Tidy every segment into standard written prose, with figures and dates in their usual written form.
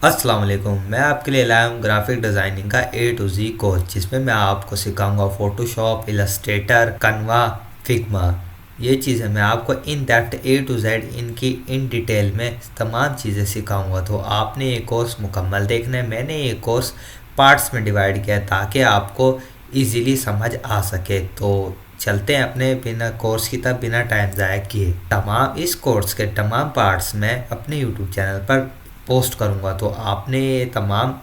अस्सलाम वालेकुम। मैं आपके लिए लाया हूँ ग्राफिक डिज़ाइनिंग का ए टू जी कोर्स, जिसमें मैं आपको सिखाऊंगा फोटोशॉप, इलस्ट्रेटर, कनवा, फिग्मा। ये चीज़ें मैं आपको in depth A to Z इनकी इन डिटेल में तमाम चीज़ें सिखाऊंगा। तो आपने ये कोर्स मुकम्मल देखना है। मैंने ये कोर्स पार्ट्स में डिवाइड किया है ताकि आपको इजीली समझ आ सके। तो चलते हैं अपने बिना कोर्स की तरफ बिना टाइम ज़ाया किए। तमाम इस कोर्स के तमाम पार्ट्स मैं अपने यूट्यूब चैनल पर पोस्ट करूँगा, तो आपने ये तमाम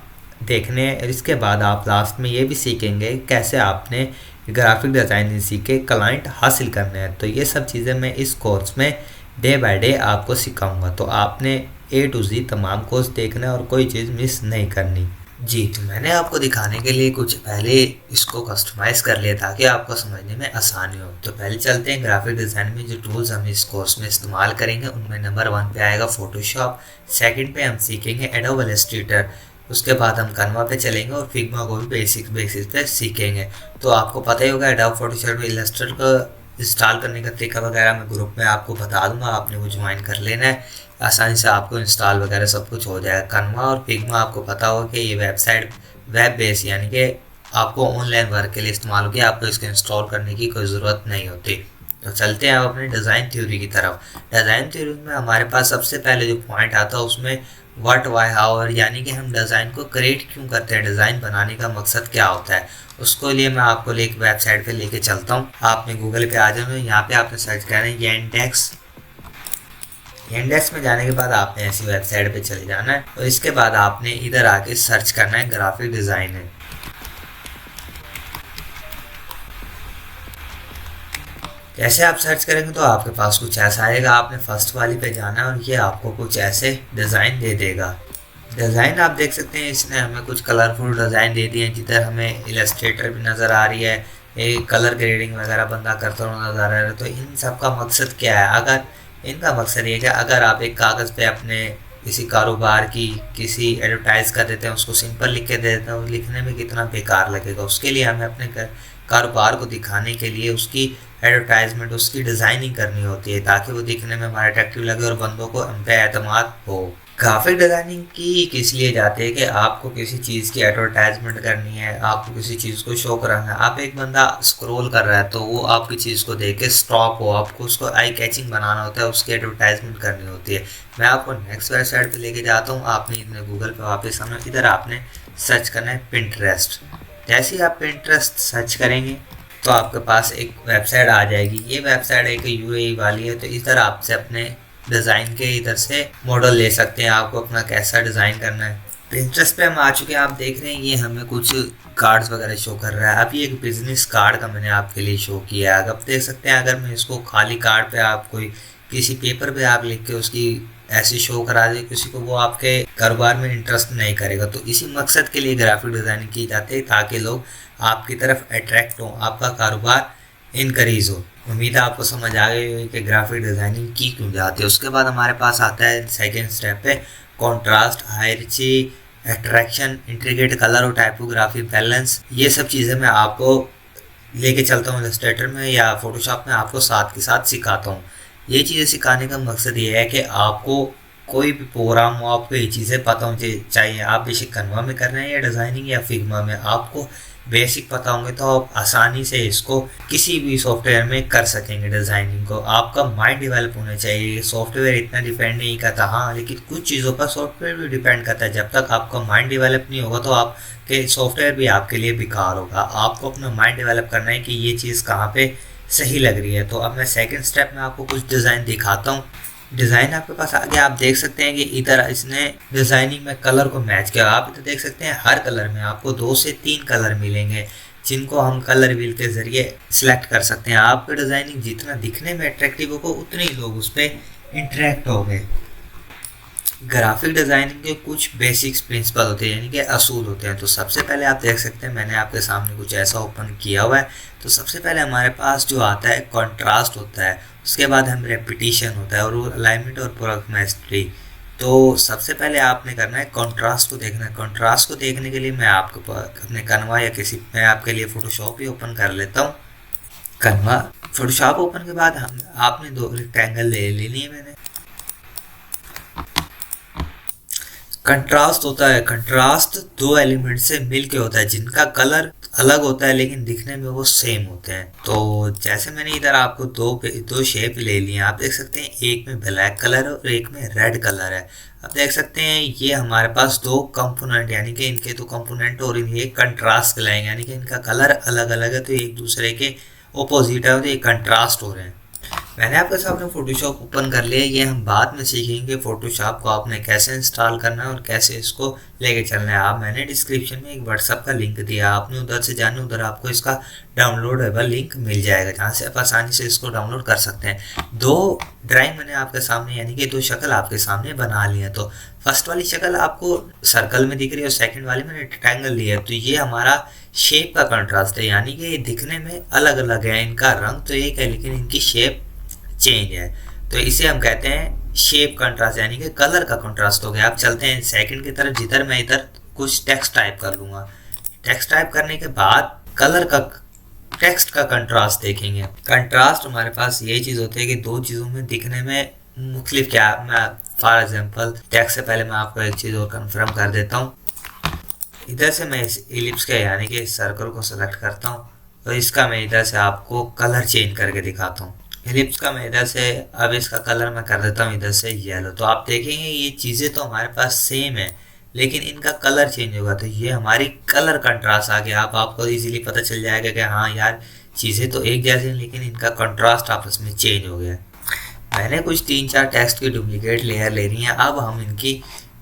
देखने हैं। इसके बाद आप लास्ट में ये भी सीखेंगे कैसे आपने ग्राफिक डिज़ाइनिंग सीख के क्लाइंट हासिल करने हैं। तो ये सब चीज़ें मैं इस कोर्स में डे बाय डे आपको सिखाऊंगा। तो आपने ए टू जी तमाम कोर्स देखना है और कोई चीज़ मिस नहीं करनी। जी, तो मैंने आपको दिखाने के लिए कुछ पहले इसको कस्टमाइज़ कर लिया ताकि आपको समझने में आसानी हो। तो पहले चलते हैं ग्राफिक डिज़ाइन में जो टूल्स हम इस कोर्स में इस्तेमाल करेंगे उनमें नंबर 1 पे आएगा फोटोशॉप। सेकंड पे हम सीखेंगे एडोब इलस्ट्रेटर। उसके बाद हम कनवा पे चलेंगे और फिग्मा को भी बेसिक्स पे सीखेंगे। तो आपको पता ही होगा एडोब फोटोशॉप में इलस्ट्रेटर का इंस्टॉल करने का तरीका वगैरह मैं ग्रुप में आपको बता दूंगा, आपने वो ज्वाइन कर लेना है। आसानी से आपको इंस्टॉल वगैरह सब कुछ हो जाएगा। कनवा और फिग्मा आपको पता होगा कि ये वेबसाइट वेब बेस यानी कि आपको ऑनलाइन वर्क के लिए इस्तेमाल होगी, आपको इसको इंस्टॉल करने की कोई ज़रूरत नहीं होती। तो चलते हैं अब अपने डिज़ाइन थ्योरी की तरफ। डिज़ाइन थ्योरी में हमारे पास सबसे पहले जो पॉइंट आता है उसमें व्हाट वाई हाउ, और यानी कि हम डिज़ाइन को क्रिएट क्यों करते हैं, डिज़ाइन बनाने का मकसद क्या होता है। उसको लिए मैं आपको एक वेबसाइट पे लेके चलता हूँ। आपने गूगल पे आ जाना, यहाँ पे आपने सर्च करना है येंडेक्स। येंडेक्स में जाने के बाद आपने ऐसी वेबसाइट पे चले जाना है और इसके बाद आपने इधर आके सर्च करना है ग्राफिक डिज़ाइनर। जैसे आप सर्च करेंगे तो आपके पास कुछ ऐसा आएगा। आपने फर्स्ट वाली पे जाना है और ये आपको कुछ ऐसे डिज़ाइन दे देगा। डिज़ाइन आप देख सकते हैं, इसने हमें कुछ कलरफुल डिज़ाइन दे दिए हैं जिधर हमें इलस्ट्रेटर भी नज़र आ रही है, एक कलर ग्रेडिंग वगैरह बंदा करता हुआ नज़र आ रहा है। तो इन सब का मकसद क्या है? अगर इनका मकसद ये कि अगर आप एक कागज़ पे अपने किसी कारोबार की किसी एडवर्टाइज़ कर देते हैं, उसको सिंपल लिख के दे देते हैं, लिखने में कितना बेकार लगेगा। उसके लिए हमें अपने कारोबार को दिखाने के लिए उसकी एडवर्टाइजमेंट, उसकी डिज़ाइनिंग करनी होती है ताकि वो दिखने में हमारा अट्रैक्टिव लगे और बंदों को हम पे एतमाद हो। ग्राफिक डिज़ाइनिंग की किस लिए जाती है कि आपको किसी चीज़ की एडवर्टाइजमेंट करनी है, आपको किसी चीज़ को शो कराना है। आप एक बंदा स्क्रॉल कर रहा है तो वो आपकी चीज़ को देख के स्टॉप हो, आपको उसको आई कैचिंग बनाना होता है, उसकी एडवर्टाइजमेंट करनी होती है। मैं आपको नेक्स्ट वेबसाइट पे लेके जाता हूँ। आपने इतने गूगल पे वापस आना, इधर आपने सर्च करना है पिंटरेस्ट। जैसे ही आप पिंटरेस्ट सर्च करेंगे तो आपके पास एक वेबसाइट आ जाएगी। ये वेबसाइट एक यूएई वाली है, तो इधर आपसे अपने डिज़ाइन के इधर से मॉडल ले सकते हैं, आपको अपना कैसा डिज़ाइन करना है। पिंटरेस्ट पे हम आ चुके हैं। आप देख रहे हैं ये हमें कुछ कार्ड्स वगैरह शो कर रहा है। अभी एक बिजनेस कार्ड का मैंने आपके लिए शो किया है। आप देख सकते हैं अगर मैं इसको खाली कार्ड पे आप कोई किसी पेपर पे आप लिख के उसकी ऐसे शो करा दे किसी को, वो आपके कारोबार में इंटरेस्ट नहीं करेगा। तो इसी मकसद के लिए ग्राफिक डिज़ाइनिंग की जाती है ताकि लोग आपकी तरफ अट्रैक्ट हों, आपका कारोबार इनक्रीज़ हो। उम्मीद है आपको समझ आ गई होगी कि ग्राफिक डिज़ाइनिंग की क्यों जाती है। उसके बाद हमारे पास आता है सेकेंड स्टेप पे कॉन्ट्रास्ट, हायरची, अट्रैक्शन, इंट्रीगेट कलर और टाइपोग्राफी, बैलेंस। ये सब चीज़ें मैं आपको लेके चलता हूँ इलस्ट्रेटर में या फोटोशॉप में, आपको साथ के साथ सिखाता हूँ। ये चीज़ें सिखाने का मकसद ये है कि आपको कोई भी प्रोग्राम हो, आपको ये चीज़ें पता होनी चाहिए। आप बेसिक कनवा में कर रहे हैं या डिज़ाइनिंग या फिग्मा में, आपको बेसिक पता होंगे तो आप आसानी से इसको किसी भी सॉफ्टवेयर में कर सकेंगे। डिज़ाइनिंग को आपका माइंड डेवलप होना चाहिए। सॉफ्टवेयर इतना डिपेंड नहीं करता, हाँ, लेकिन कुछ चीज़ों पर सॉफ्टवेयर भी डिपेंड करता है। जब तक आपका माइंड डेवलप नहीं होगा तो आपके सॉफ्टवेयर भी आपके लिए बेकार होगा। आपको अपना माइंड डेवलप करना है कि ये चीज़ कहाँ पे सही लग रही है। तो अब मैं सेकंड स्टेप में आपको कुछ डिज़ाइन दिखाता हूँ। डिज़ाइन आपके पास आ गया। आप देख सकते हैं कि इधर इसने डिज़ाइनिंग में कलर को मैच किया। आप इधर देख सकते हैं हर कलर में आपको 2 से 3 कलर मिलेंगे जिनको हम कलर व्हील के ज़रिए सिलेक्ट कर सकते हैं। आपकी डिज़ाइनिंग जितना दिखने में अट्रैक्टिव होगा उतने ही लोग उस पर इंटरेक्ट होंगे। ग्राफिक डिज़ाइनिंग के कुछ बेसिक्स प्रिंसिपल होते हैं यानी कि असूल होते हैं। तो सबसे पहले आप देख सकते हैं मैंने आपके सामने कुछ ऐसा ओपन किया हुआ है। तो सबसे पहले हमारे पास जो आता है कॉन्ट्रास्ट होता है, उसके बाद हम रेपिटिशन होता है और अलाइनमेंट और प्रोग्रामेट्री। तो सबसे पहले आपने करना है कॉन्ट्रास्ट को देखना है। कॉन्ट्रास्ट को देखने के लिए मैं आपको अपने कनवा या किसी, मैं आपके लिए फ़ोटोशॉप ही ओपन कर लेता हूँ। कनवा फ़ोटोशॉप ओपन के बाद हम आपने 2 रेक्टेंगल ले लेनी है। मैंने कंट्रास्ट होता है, कंट्रास्ट दो एलिमेंट से मिलके होता है जिनका कलर अलग होता है लेकिन दिखने में वो सेम होते हैं। तो जैसे मैंने इधर आपको दो शेप ले लिए, आप देख सकते हैं एक में ब्लैक कलर है और एक में रेड कलर है। आप देख सकते हैं ये हमारे पास दो कंपोनेंट यानी कि इनके दो कंपोनेंट और ये कंट्रास्ट कहलाएंगे, यानी कि इनका कलर अलग अलग है तो एक दूसरे के ओपोजिट है तो ये कंट्रास्ट हो रहे हैं। मैंने आपके सामने फोटोशॉप ओपन कर लिया, ये हम बाद में सीखेंगे फोटोशॉप को आपने कैसे इंस्टॉल करना है और कैसे इसको लेके चलना है। आप मैंने डिस्क्रिप्शन में एक व्हाट्सएप का लिंक दिया, आपने उधर से जाना, उधर आपको इसका डाउनलोडेबल लिंक मिल जाएगा जहाँ से आप आसानी से इसको डाउनलोड कर सकते हैं। दो ड्राइंग मैंने आपके सामने यानी कि दो शक्ल आपके सामने बना ली है। तो फर्स्ट वाली शक्ल आपको सर्कल में दिख रही है और सेकेंड वाली मैंने रेक्टेंगल लिया है। तो ये हमारा शेप का कंट्रास्ट है, यानी कि ये दिखने में अलग अलग है, इनका रंग तो एक है लेकिन इनकी शेप चेंज है, तो इसे हम कहते हैं शेप कंट्रास्ट यानी कि कलर का कंट्रास्ट हो गया। अब चलते हैं सेकंड की तरफ, जिधर मैं इधर कुछ टेक्स्ट टाइप कर लूँगा। टेक्स्ट टाइप करने के बाद कलर का टेक्स्ट का कंट्रास्ट देखेंगे। कंट्रास्ट हमारे पास ये चीज़ होती है कि दो चीज़ों में दिखने में मुख्तलिफ क्या, मैं फॉर एग्जांपल टेक्स्ट से पहले मैं आपको एक चीज़ और कंफर्म कर देता हूँ। इधर से मैं इस इलिप्स के यानी कि इस सर्कल को सेलेक्ट करता हूँ और इसका मैं इधर से आपको कलर चेंज करके दिखाता हूँ। इलिप्स का मैं इधर से अब इसका कलर मैं कर देता हूँ इधर से येलो। तो आप देखेंगे ये चीज़ें तो हमारे पास सेम है लेकिन इनका कलर चेंज होगा, तो ये हमारी कलर कंट्रास्ट आ गया। आपको इजीली पता चल जाएगा कि हाँ यार चीज़ें तो एक जैसी हैं लेकिन इनका कंट्रास्ट आपस में चेंज हो गया। मैंने कुछ 3-4 टेक्स्ट की डुप्लीकेट लेयर ले रही हैं। अब हम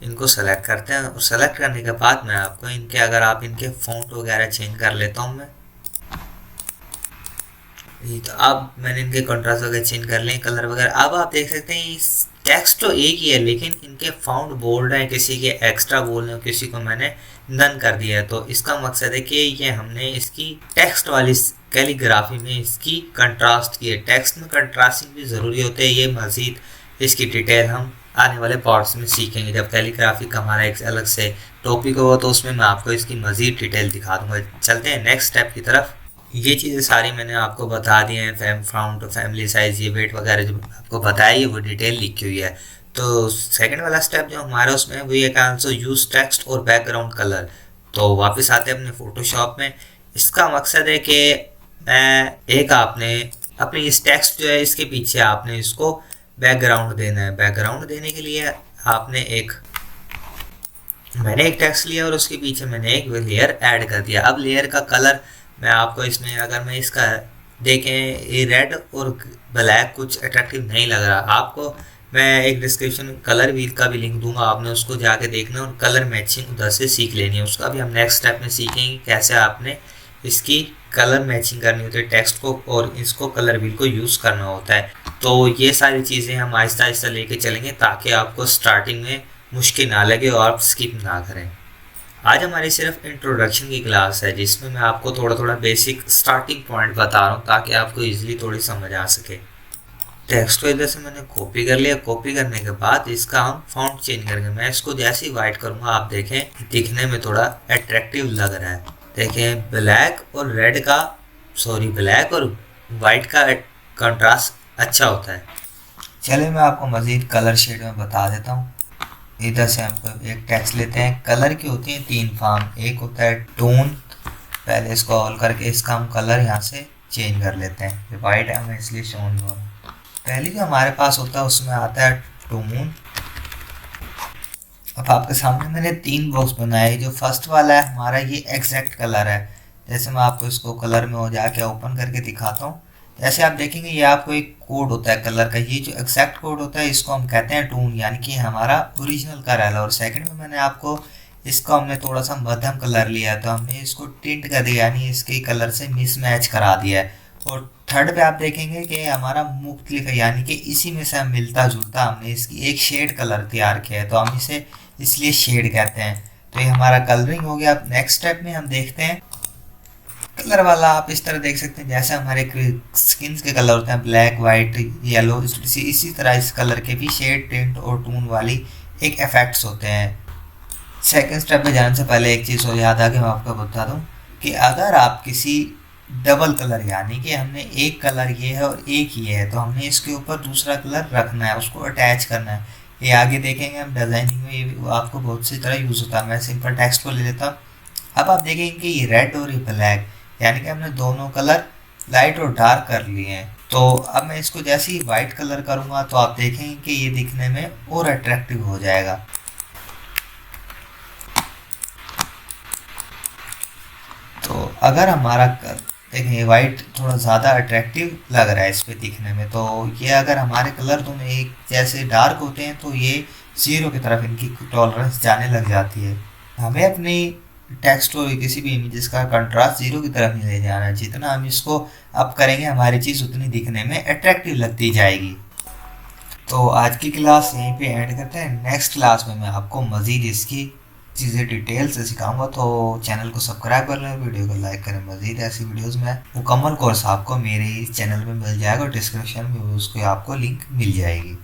इनको सेलेक्ट करते हैं और सेलेक्ट करने के बाद मैं आपको इनके, अगर आप इनके फ़ॉन्ट वगैरह चेंज कर लेता हूँ मैं, तो अब मैंने इनके कंट्रास्ट वगैरह चेंज कर लें, कलर वगैरह। अब आप देख सकते हैं इस टेक्स्ट तो एक ही है लेकिन इनके फाउंड बोल्ड है, किसी के एक्स्ट्रा बोल्ड है, किसी को मैंने नन कर दिया है। तो इसका मकसद है कि ये हमने इसकी टेक्स्ट वाली कैलीग्राफी में इसकी कंट्रास्ट की है। टेक्स्ट में कंट्रास्टिंग भी ज़रूरी होते हैं, ये मज़ीद इसकी डिटेल हम आने वाले पार्ट्स में सीखेंगे। जब कैलीग्राफी का हमारा एक अलग से टॉपिक होगा तो उसमें मैं आपको इसकी मज़ीद डिटेल दिखा दूँगा। चलते हैं नेक्स्ट स्टेप की तरफ। ये चीज़ें सारी मैंने आपको बता दी हैं, फाउंड, फैमिली साइज, ये वेट वगैरह जो आपको बताई है वो डिटेल लिखी हुई है। तो सेकंड वाला स्टेप जो हमारा उसमें वो ये आंसर यूज़ टेक्स्ट और बैकग्राउंड कलर। तो वापस आते हैं अपने फोटोशॉप में। इसका मकसद है कि आपने अपने इस टेक्स्ट जो है इसके पीछे आपने इसको बैकग्राउंड देना है। बैकग्राउंड देने के लिए मैंने एक टेक्स्ट लिया और उसके पीछे मैंने एक लेयर ऐड कर दिया। अब लेयर का कलर मैं आपको इसमें, अगर मैं इसका देखें ये रेड और ब्लैक कुछ अट्रैक्टिव नहीं लग रहा आपको, मैं एक डिस्क्रिप्शन कलर व्हील का भी लिंक दूंगा, आपने उसको जाके देखना और कलर मैचिंग उधर से सीख लेनी है। उसका भी हम नेक्स्ट स्टेप में सीखेंगे कैसे आपने इसकी कलर मैचिंग करनी होती है टेक्स्ट को और इसको कलर व्हील को यूज़ करना होता है। तो ये सारी चीज़ें हम आहिस्ता आहिस्ता लेके चलेंगे ताकि आपको स्टार्टिंग में मुश्किल ना लगे और आप स्किप ना करें। आज हमारी सिर्फ इंट्रोडक्शन की क्लास है जिसमें मैं आपको थोड़ा थोड़ा बेसिक स्टार्टिंग पॉइंट बता रहा हूँ ताकि आपको इजीली थोड़ी समझ आ सके। टेक्स्ट को इधर से मैंने कॉपी कर लिया। कॉपी करने के बाद इसका हम फॉन्ट चेंज करेंगे। मैं इसको जैसे ही वाइट करूँगा आप देखें दिखने में थोड़ा अट्रैक्टिव लग रहा है। देखें ब्लैक और वाइट का कंट्रास्ट अच्छा होता है। चलिए मैं आपको मज़ीद कलर शेड में बता देता हूँ। इधर से हम एक टेक्स्ट लेते हैं। कलर की होती है 3 फॉर्म, एक होता है टोन, पहले इसको ऑल करके इसका हम कलर यहाँ से चेंज कर लेते हैं। ये वाइट है मैं इसलिए शो नहीं हो रहा। पहले जो हमारे पास होता है उसमें आता है टोन। अब आपके सामने मैंने 3 बॉक्स बनाए। जो फर्स्ट वाला है हमारा ये एग्जैक्ट कलर है। जैसे मैं आपको इसको कलर में हो जाके ओपन करके दिखाता हूँ। जैसे आप देखेंगे ये आपको एक कोड होता है कलर का, ये जो एग्जैक्ट कोड होता है इसको हम कहते हैं टोन, यानी कि हमारा ओरिजिनल कलर है। और सेकंड में मैंने आपको इसको हमने थोड़ा सा मध्यम कलर लिया तो हमने इसको टिंट कर दिया यानी इसके कलर से मिसमैच करा दिया है। और थर्ड पे आप देखेंगे कि हमारा मुख्तलिफ है यानी कि इसी में से मिलता जुलता हमने इसकी एक शेड कलर तैयार किया है तो हम इसे इसलिए शेड कहते हैं। तो ये हमारा कलरिंग हो गया। अब नेक्स्ट स्टेप में हम देखते हैं कलर वाला। आप इस तरह देख सकते हैं जैसे हमारे स्किन के कलर होते हैं ब्लैक, वाइट, येलो, इसी तरह इस कलर के भी शेड, टिंट और टोन वाली एक इफेक्ट्स होते हैं। सेकंड स्टेप में जाने से पहले एक चीज़ और याद आ के मैं आपको बता दूं कि अगर आप किसी डबल कलर यानी कि हमने एक कलर ये है और एक ये है तो हमने इसके ऊपर दूसरा कलर रखना है, उसको अटैच करना है। ये आगे देखेंगे हम डिजाइनिंग में, ये भी आपको बहुत सी तरह यूज होता है। मैं सिंपल टेक्स्ट को ले लेता हूँ। अब आप देखेंगे कि ये रेड और ये ब्लैक, यानी कि हमने दोनों कलर लाइट और डार्क कर लिए हैं। तो अब मैं इसको जैसे ही वाइट कलर करूँगा तो आप देखेंगे कि ये दिखने में और अट्रैक्टिव हो जाएगा। तो अगर हमारा देखें वाइट थोड़ा ज़्यादा अट्रैक्टिव लग रहा है इस पे दिखने में, तो ये अगर हमारे कलर दोनों एक जैसे डार्क होते हैं तो ये ज़ीरो की तरफ इनकी टॉलरेंस जाने लग जाती है। हमें अपनी टेक्स्ट और किसी भी इमेजेस का कंट्रास्ट ज़ीरो की तरफ नहीं ले जाना है। जितना हम इसको अप करेंगे हमारी चीज़ उतनी दिखने में अट्रैक्टिव लगती जाएगी। तो आज की क्लास यहीं पे एंड करते हैं। नेक्स्ट क्लास में मैं आपको मज़ीद इसकी चीज़ें डिटेल से सिखाऊंगा। तो चैनल को सब्सक्राइब कर लें, वीडियो को लाइक करें। मज़ीद ऐसी वीडियोस में मुकम्मल कोर्स आपको मेरे चैनल में मिल जाएगा और डिस्क्रिप्शन में उसको आपको लिंक मिल जाएगी।